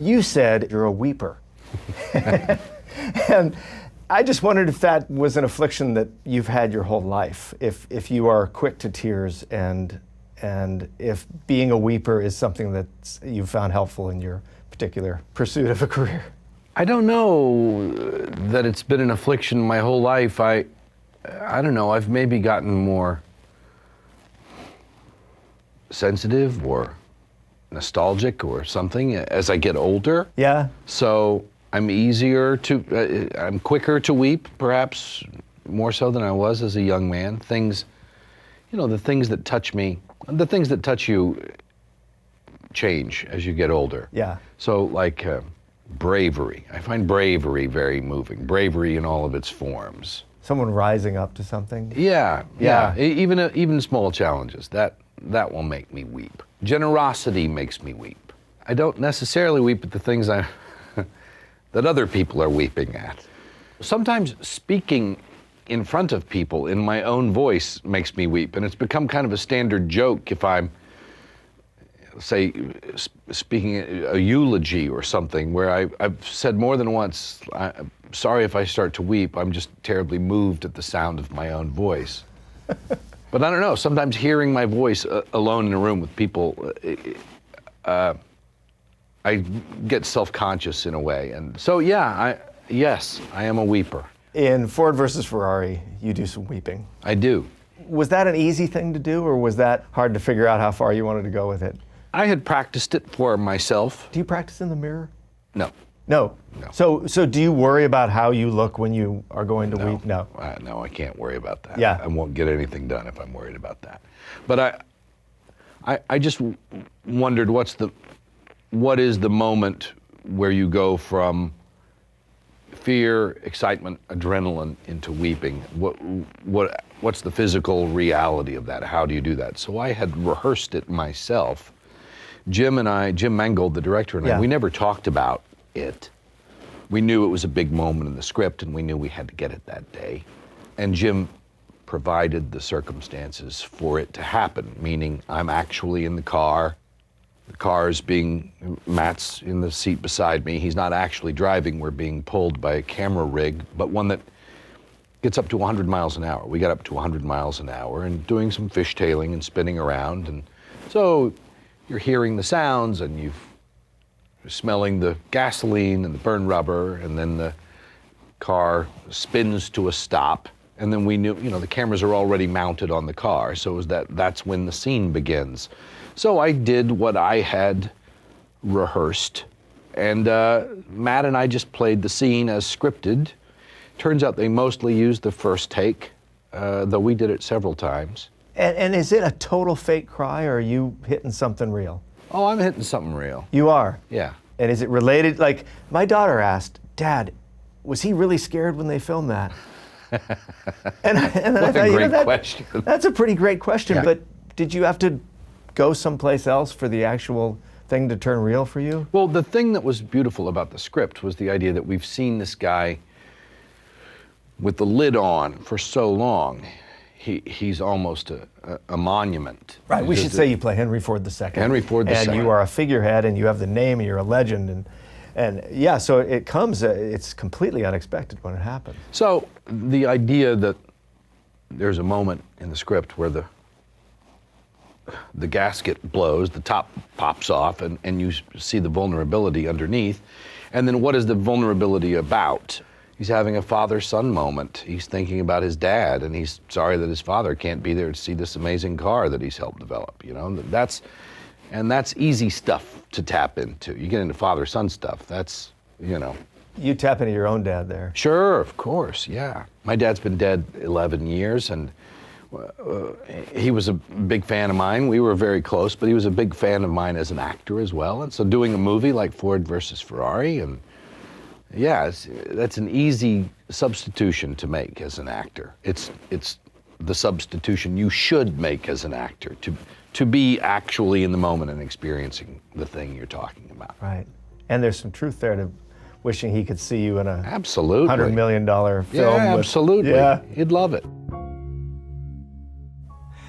You said you're a weeper. And I just wondered if that was an affliction that you've had your whole life, if you are quick to tears, and if being a weeper is something that you've found helpful in your particular pursuit of a career. I don't know that it's been an affliction my whole life. I don't know, I've maybe gotten more sensitive or nostalgic or something as I get older. Yeah. So I'm I'm quicker to weep, perhaps more so than I was as a young man. Things, the things that touch me, the things that touch you change as you get older. Yeah. So like bravery. I find bravery very moving. Bravery in all of its forms. Someone rising up to something. Yeah. Even small challenges, that will make me weep. Generosity makes me weep. I don't necessarily weep at the things that other people are weeping at. Sometimes speaking in front of people in my own voice makes me weep, and it's become kind of a standard joke if I'm, say, speaking a eulogy or something where I've said more than once, I'm sorry if I start to weep, I'm just terribly moved at the sound of my own voice. But I don't know, sometimes hearing my voice alone in a room with people, I get self-conscious in a way. And so, yes, I am a weeper. In Ford versus Ferrari, you do some weeping. I do. Was that an easy thing to do, or was that hard to figure out how far you wanted to go with it? I had practiced it for myself. Do you practice in the mirror? No. No. So do you worry about how you look when you are going to weep? No. No, I can't worry about that. Yeah. I won't get anything done if I'm worried about that. But I just wondered what is the moment where you go from fear, excitement, adrenaline into weeping? What's the physical reality of that? How do you do that? So I had rehearsed it myself. Jim Mangold, the director, and I, we never talked about it. We knew it was a big moment in the script, and we knew we had to get it that day. And Jim provided the circumstances for it to happen, meaning I'm actually in the car. The car is Matt's in the seat beside me. He's not actually driving. We're being pulled by a camera rig, but one that gets up to 100 miles an hour. We got up to 100 miles an hour and doing some fishtailing and spinning around. And so you're hearing the sounds, and you're smelling the gasoline and the burn rubber, and then the car spins to a stop. And then we knew, the cameras are already mounted on the car, so that's when the scene begins. So I did what I had rehearsed, and Matt and I just played the scene as scripted. Turns out they mostly used the first take, though we did it several times. And is it a total fake cry, or are you hitting something real? Oh, I'm hitting something real. You are? Yeah. And is it related? Like, my daughter asked, Dad, was he really scared when they filmed that? and I thought, great question. That's a pretty great question, Yeah. but did you have to go someplace else for the actual thing to turn real for you? Well, the thing that was beautiful about the script was the idea that we've seen this guy with the lid on for so long. He's almost a monument. Right, we should say you play Henry Ford II. Henry Ford II. And you are a figurehead, and you have the name, and you're a legend, and yeah, so it comes, it's completely unexpected when it happens. So the idea that there's a moment in the script where the gasket blows, the top pops off, and you see the vulnerability underneath. And then what is the vulnerability about? He's having a father-son moment. He's thinking about his dad, and he's sorry that his father can't be there to see this amazing car that he's helped develop. That's easy stuff to tap into. You get into father-son stuff, that's. You tap into your own dad there. Sure, of course, yeah. My dad's been dead 11 years, and he was a big fan of mine. We were very close, but he was a big fan of mine as an actor as well. And so doing a movie like Ford versus Ferrari, and that's an easy substitution to make as an actor. It's the substitution you should make as an actor, to be actually in the moment and experiencing the thing you're talking about. Right. And there's some truth there to wishing he could see you in a absolutely $100 million film. Yeah, absolutely. Yeah. He'd love it.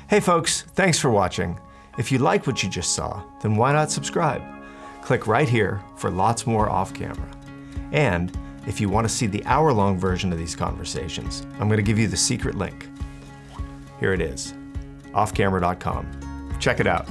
Hey folks, thanks for watching. If you like what you just saw, then why not subscribe? Click right here for lots more off camera. And if you want to see the hour-long version of these conversations, I'm going to give you the secret link. Here it is, offcamera.com. Check it out.